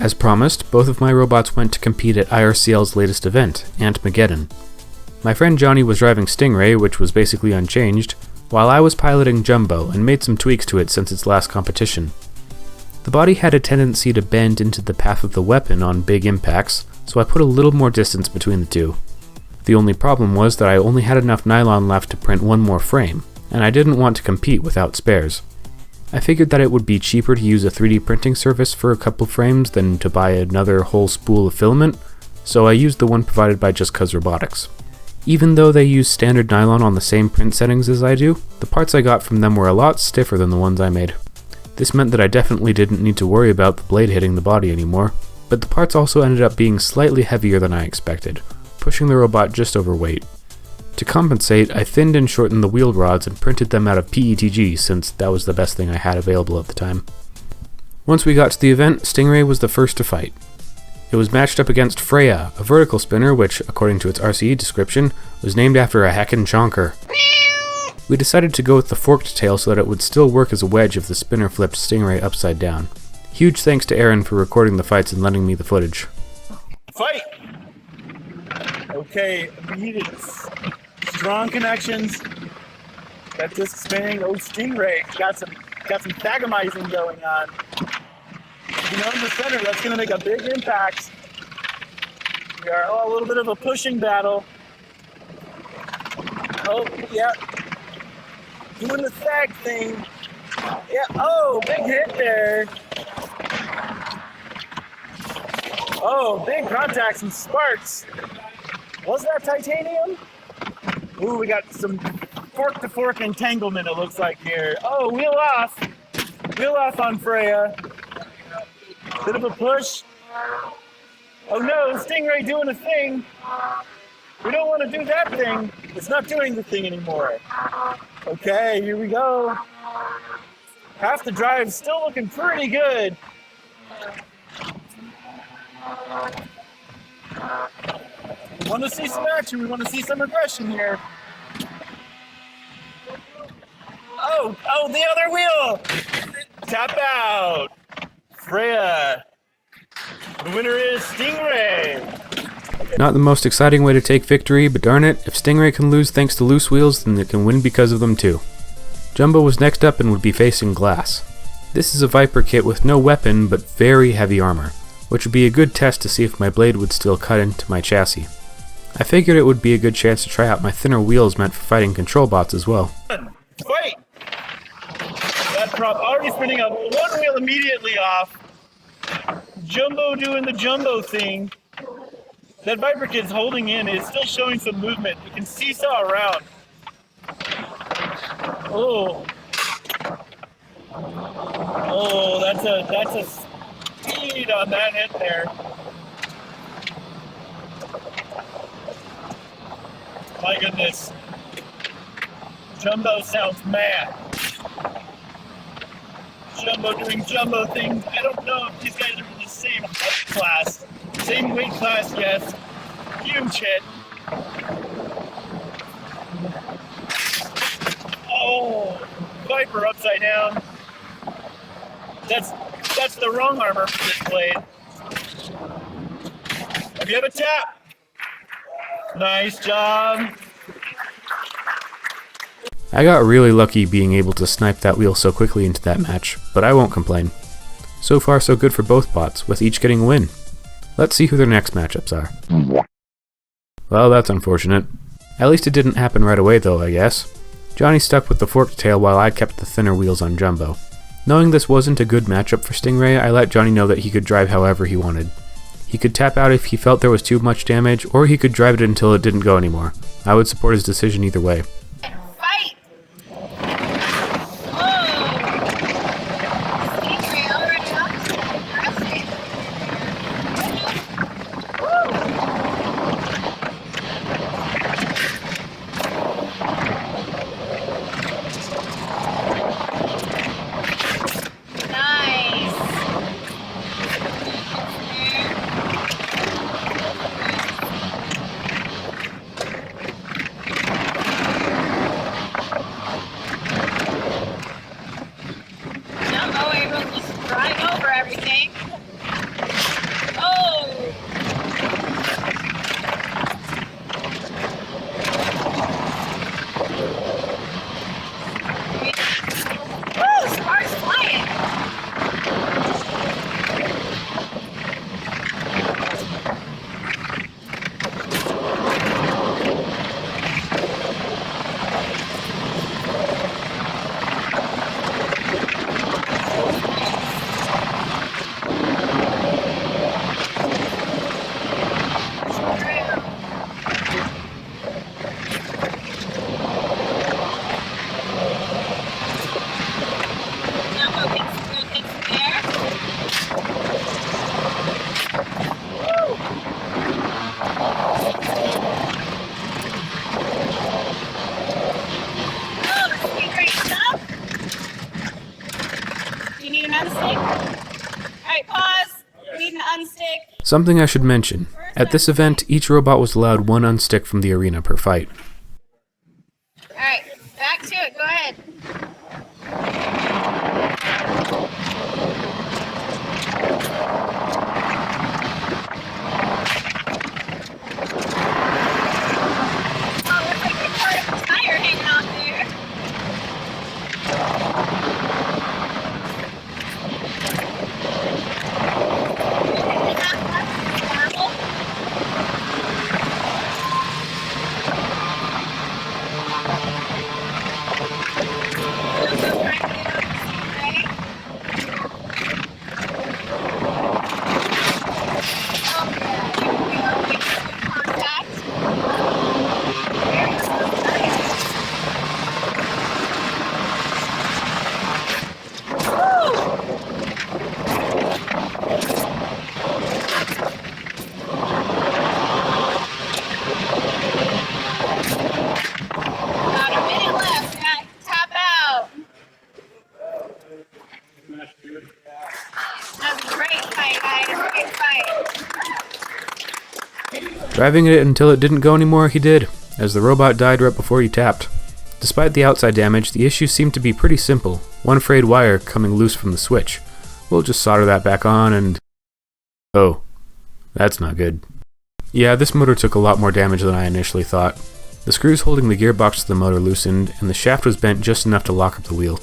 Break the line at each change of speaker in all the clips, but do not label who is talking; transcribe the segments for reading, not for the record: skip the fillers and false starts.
As promised, both of my robots went to compete at IRCL's latest event, Antmageddon. My friend Johnny was driving Stingray, which was basically unchanged, while I was piloting Jumbo and made some tweaks to it since its last competition. The body had a tendency to bend into the path of the weapon on big impacts, so I put a little more distance between the two. The only problem was that I only had enough nylon left to print one more frame, and I didn't want to compete without spares. I figured that it would be cheaper to use a 3D printing service for a couple frames than to buy another whole spool of filament, so I used the one provided by Just Cuz Robotics. Even though they use standard nylon on the same print settings as I do, the parts I got from them were a lot stiffer than the ones I made. This meant that I definitely didn't need to worry about the blade hitting the body anymore, but the parts also ended up being slightly heavier than I expected, pushing the robot just over weight. To compensate, I thinned and shortened the wheel rods and printed them out of PETG since that was the best thing I had available at the time. Once we got to the event, Stingray was the first to fight. It was matched up against Freya, a vertical spinner which, according to its RCE description, was named after a heckin' chonker. We decided to go with the forked tail so that it would still work as a wedge if the spinner flipped Stingray upside down. Huge thanks to Aaron for recording the fights and lending me the footage.
Fight! Okay, immediate strong connections. Got disc spinning. Oh, Stingray got some thagamizing going on. You know, in the center, that's going to make a big impact. We are a little bit of a pushing battle. Oh, yeah. Doing the sag thing. Yeah, oh, big hit there. Oh, big contacts and sparks. Was that titanium? Ooh, we got some fork-to-fork entanglement, it looks like here. Oh, wheel off. Wheel off on Freya. Bit of a push. Oh no, Stingray doing a thing. We don't want to do that thing. It's not doing the thing anymore. Okay, here we go. Half the drive still looking pretty good. We want to see some action. We want to see some aggression here. Oh, the other wheel. Tap out. Freya. The winner is Stingray.
Not the most exciting way to take victory, but darn it, if Stingray can lose thanks to loose wheels, then it can win because of them too. Jumbo was next up and would be facing Glass. This is a Viper kit with no weapon, but very heavy armor, which would be a good test to see if my blade would still cut into my chassis. I figured it would be a good chance to try out my thinner wheels meant for fighting control bots as well.
Fight! That prop already spinning up, one wheel immediately off. Jumbo doing the Jumbo thing. That Viper kit's holding in, it's still showing some movement. You can seesaw around. Oh. Oh, that's a speed on that hit there. My goodness. Jumbo sounds mad. Jumbo doing Jumbo things. I don't know if these guys are in the same weight class. Same weight class, yes. Huge hit. Oh, Viper upside down. That's the wrong armor for this blade. Have you have a tap? Nice job.
I got really lucky being able to snipe that wheel so quickly into that match, but I won't complain. So far so good for both bots, with each getting a win. Let's see who their next matchups are. Well, that's unfortunate. At least it didn't happen right away though, I guess. Johnny stuck with the forked tail while I kept the thinner wheels on Jumbo. Knowing this wasn't a good matchup for Stingray, I let Johnny know that he could drive however he wanted. He could tap out if he felt there was too much damage, or he could drive it until it didn't go anymore. I would support his decision either way.
unstick.
Something I should mention. At this event, each robot was allowed one unstick from the arena per fight.
Alright, back to it. Go ahead. Oh, looks like there's part of a tire hanging off there. About a minute left. Got top out. That was a great fight, guys. Great fight.
Driving it until it didn't go anymore, he did, as the robot died right before he tapped. Despite the outside damage, the issue seemed to be pretty simple. One frayed wire coming loose from the switch. We'll just solder that back on and... Oh, that's not good. Yeah, this motor took a lot more damage than I initially thought. The screws holding the gearbox to the motor loosened, and the shaft was bent just enough to lock up the wheel.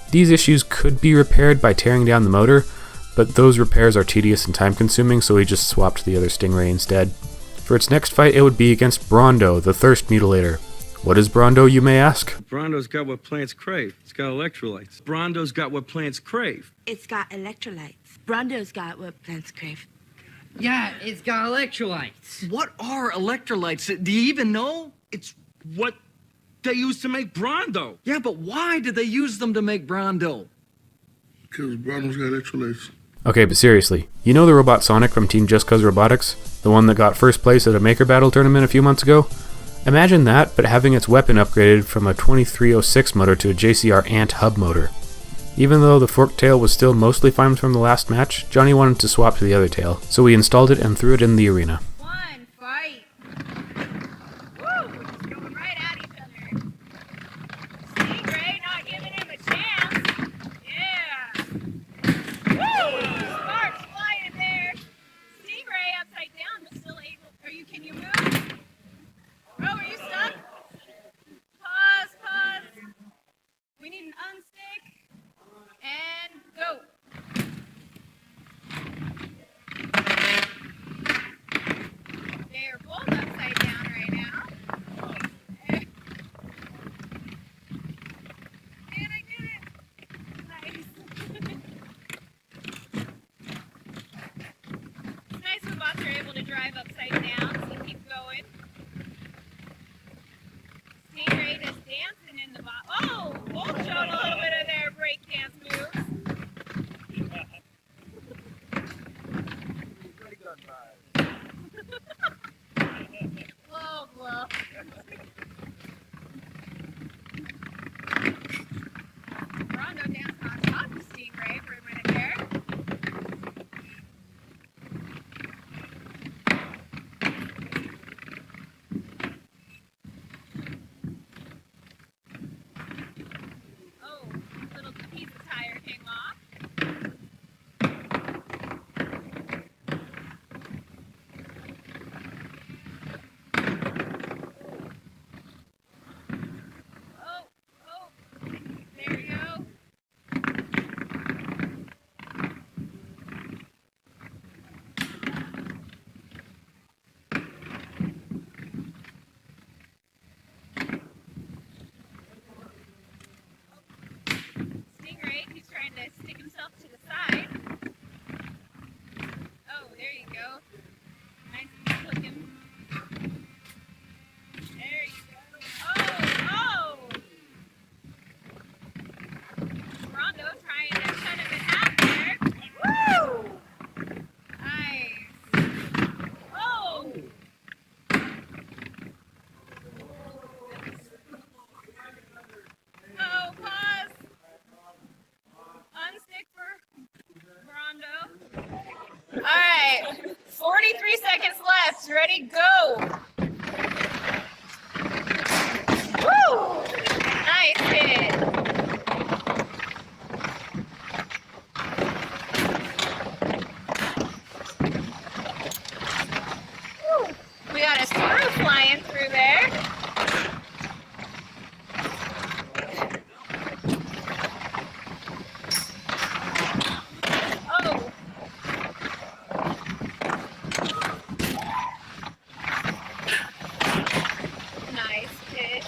These issues could be repaired by tearing down the motor, but those repairs are tedious and time-consuming, so we just swapped the other Stingray instead. For its next fight, it would be against Brondo, the Thirst Mutilator. What is Brondo, you may ask?
Brondo's got what plants crave. It's got electrolytes. Brondo's got what plants crave.
It's got electrolytes. Brondo's got what plants crave.
Yeah, it's got electrolytes.
What are electrolytes? Do you even know? It's what they use to make Brondo. Yeah, but why did they use them to make Brondo?
Because Brondo's got electrolytes.
Okay, but seriously, you know the robot Sonic from Team Just Cause Robotics? The one that got first place at a Maker Battle tournament a few months ago? Imagine that, but having its weapon upgraded from a 2306 motor to a JCR Ant hub motor. Even though the forked tail was still mostly fine from the last match, Johnny wanted to swap to the other tail, so we installed it and threw it in the arena.
One fight. Woo! Just going right at each other. Stingray not giving him a chance. Yeah. Woo! Sparks flying there. Stingray upside down, but still able. Can you move? Oh, are you stuck? Pause. We need an unstick. And go. They're both upside down right now. And I did it. Nice. It's nice when bots are able to drive upside down, so keep going. Stingray just dancing in the bot. Oh, both showed a little bit of their break dance moves. Whoa. Rondo danced on top of Stingray for a minute there. Oh, little piece of tire came off. Oh, there you go. Stingray, he's trying to stick himself to the side. Oh, there you go. Nice and clicking. There you go. Oh! Rondo trying to cut him in half there. Woo! Nice. Oh! Oh, pause. Unstick for right. 43 seconds left. Ready, go. Woo! Nice hit. Woo. We got a screw flying through there. Oh. Nice hit.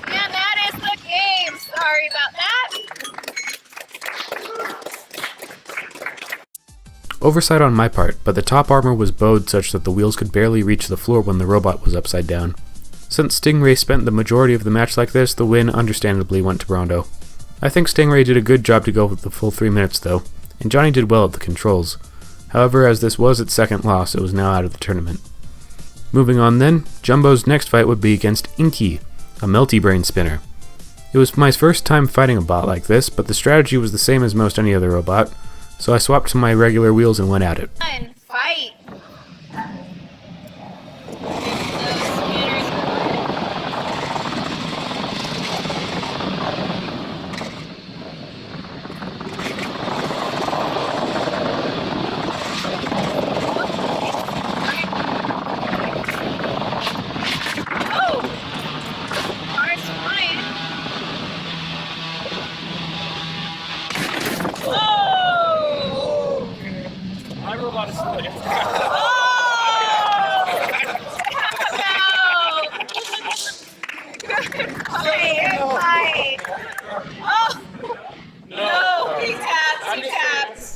And that is the game. Sorry about that.
Oversight on my part, but the top armor was bowed such that the wheels could barely reach the floor when the robot was upside down. Since Stingray spent the majority of the match like this, the win understandably went to Brondo. I think Stingray did a good job to go with the full 3 minutes though, and Johnny did well at the controls. However, as this was its second loss, it was now out of the tournament. Moving on then, Jumbo's next fight would be against Inky, a melty brain spinner. It was my first time fighting a bot like this, but the strategy was the same as most any other robot, so I swapped to my regular wheels and went at it.
Fun fight.
My robot is split.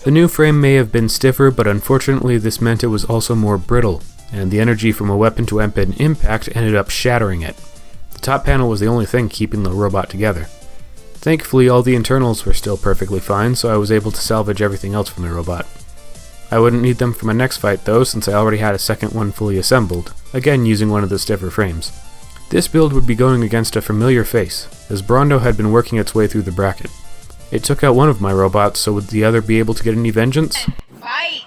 The new frame may have been stiffer, but unfortunately this meant it was also more brittle, and the energy from a weapon-to-weapon impact ended up shattering it. The top panel was the only thing keeping the robot together. Thankfully, all the internals were still perfectly fine, so I was able to salvage everything else from the robot. I wouldn't need them for my next fight though, since I already had a second one fully assembled, again using one of the stiffer frames. This build would be going against a familiar face, as Brondo had been working its way through the bracket. It took out one of my robots, so would the other be able to get any vengeance?
Fight!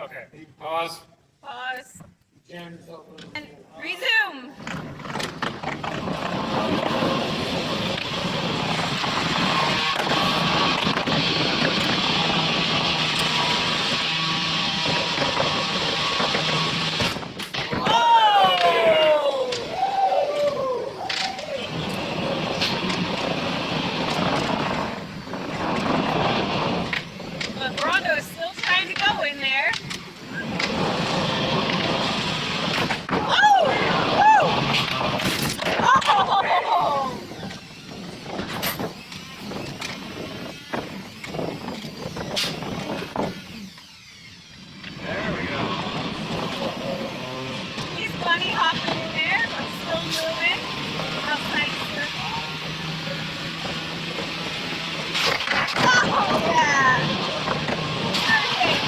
Okay. Pause.
Pause. And resume. But Brondo is still trying to go in there. He's bunny hopping in there, but still moving outside the circle. Oh, yeah. Perfect.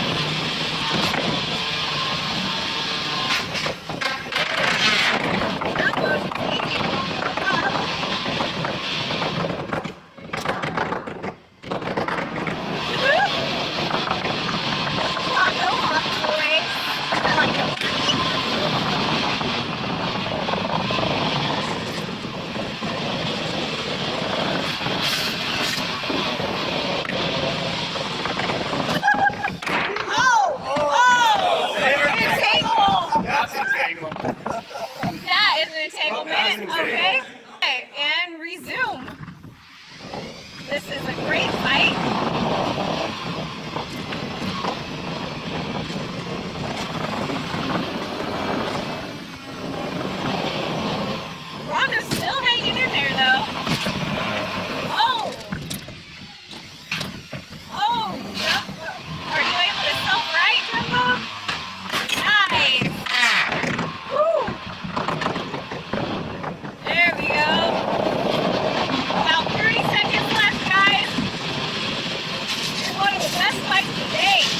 best fight to date.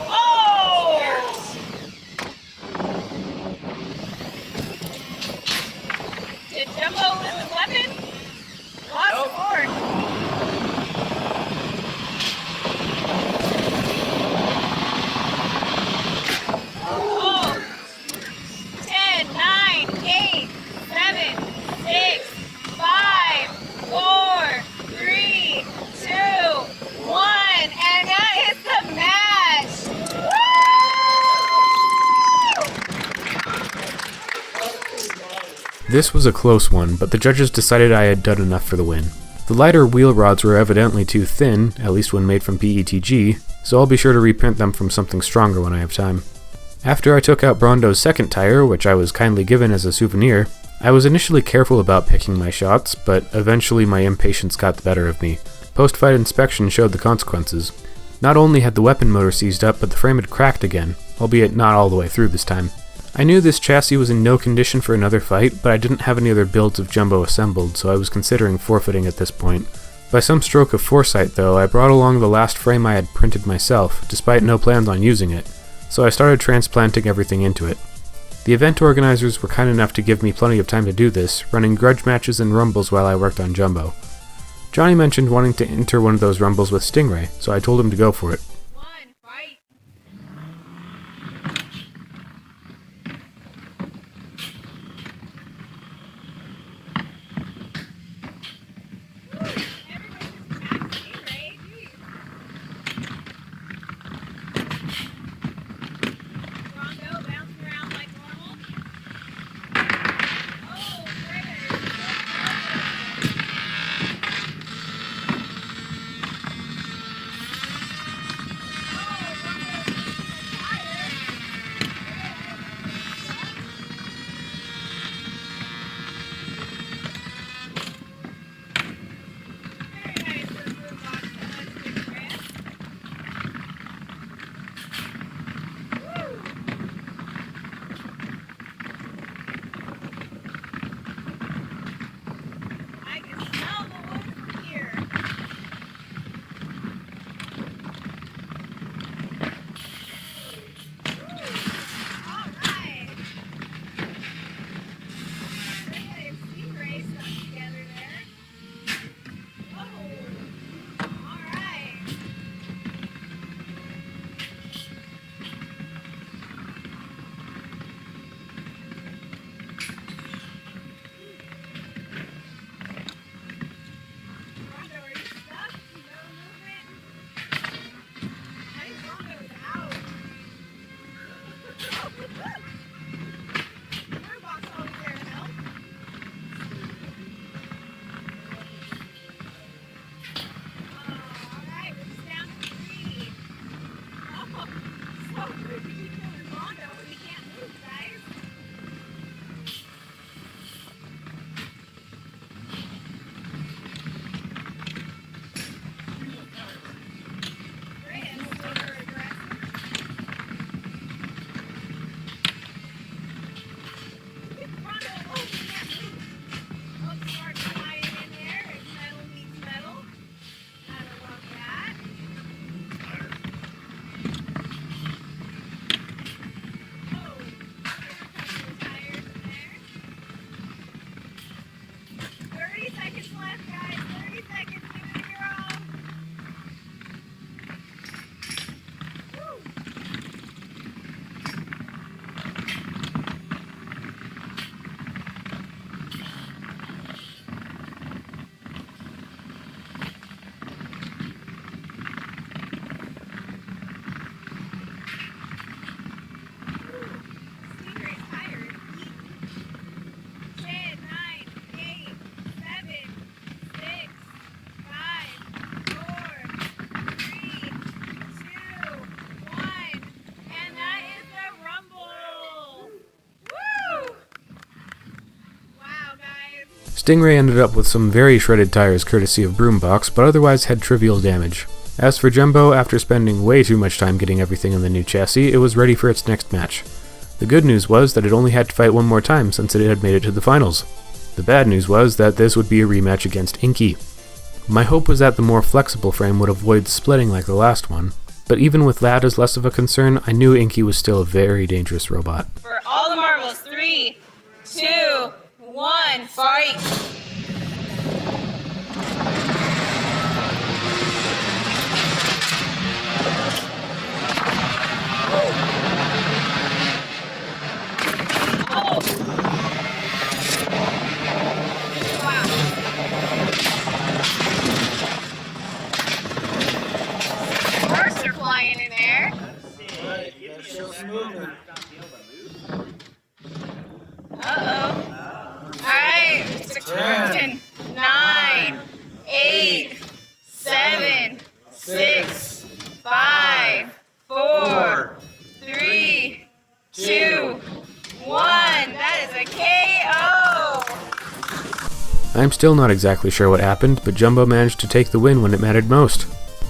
Oh! Did Jumbo lose his weapon? Lost the board. Oh! 10, 9, 8, 7, 6, 5, 4, 3, 2, 1, and that is the match! Woo!
This was a close one, but the judges decided I had done enough for the win. The lighter wheel rods were evidently too thin, at least when made from PETG, so I'll be sure to reprint them from something stronger when I have time. After I took out Brondo's second tire, which I was kindly given as a souvenir, I was initially careful about picking my shots, but eventually my impatience got the better of me. Post-fight inspection showed the consequences. Not only had the weapon motor seized up, but the frame had cracked again, albeit not all the way through this time. I knew this chassis was in no condition for another fight, but I didn't have any other builds of Jumbo assembled, so I was considering forfeiting at this point. By some stroke of foresight, though, I brought along the last frame I had printed myself, despite no plans on using it, so I started transplanting everything into it. The event organizers were kind enough to give me plenty of time to do this, running grudge matches and rumbles while I worked on Jumbo. Johnny mentioned wanting to enter one of those rumbles with Stingray, so I told him to go for it.
One, fight!
Stingray ended up with some very shredded tires courtesy of Broombox, but otherwise had trivial damage. As for Jumbo, after spending way too much time getting everything in the new chassis, it was ready for its next match. The good news was that it only had to fight one more time since it had made it to the finals. The bad news was that this would be a rematch against Inky. My hope was that the more flexible frame would avoid splitting like the last one, but even with that as less of a concern, I knew Inky was still a very dangerous robot.
For all the marbles, 3, 2, 1, fight! Sparks are flying in there. Alright, 10, 9, 8, 7, 6, 5, 4, 3, 2, 1. That is a KO!
I'm still not exactly sure what happened, but Jumbo managed to take the win when it mattered most.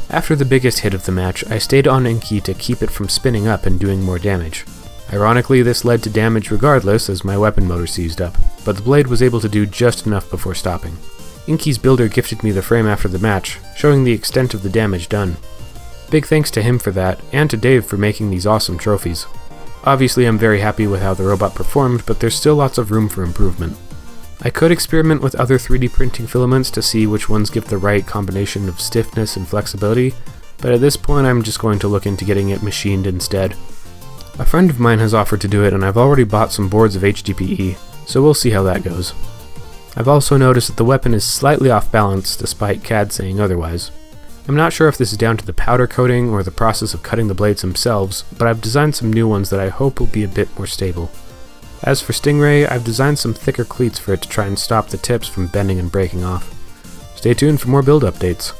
After the biggest hit of the match, I stayed on Inky to keep it from spinning up and doing more damage. Ironically, this led to damage regardless as my weapon motor seized up, but the blade was able to do just enough before stopping. Inky's builder gifted me the frame after the match, showing the extent of the damage done. Big thanks to him for that, and to Dave for making these awesome trophies. Obviously I'm very happy with how the robot performed, but there's still lots of room for improvement. I could experiment with other 3D printing filaments to see which ones give the right combination of stiffness and flexibility, but at this point I'm just going to look into getting it machined instead. A friend of mine has offered to do it and I've already bought some boards of HDPE, so we'll see how that goes. I've also noticed that the weapon is slightly off balance despite CAD saying otherwise. I'm not sure if this is down to the powder coating or the process of cutting the blades themselves, but I've designed some new ones that I hope will be a bit more stable. As for Stingray, I've designed some thicker cleats for it to try and stop the tips from bending and breaking off. Stay tuned for more build updates.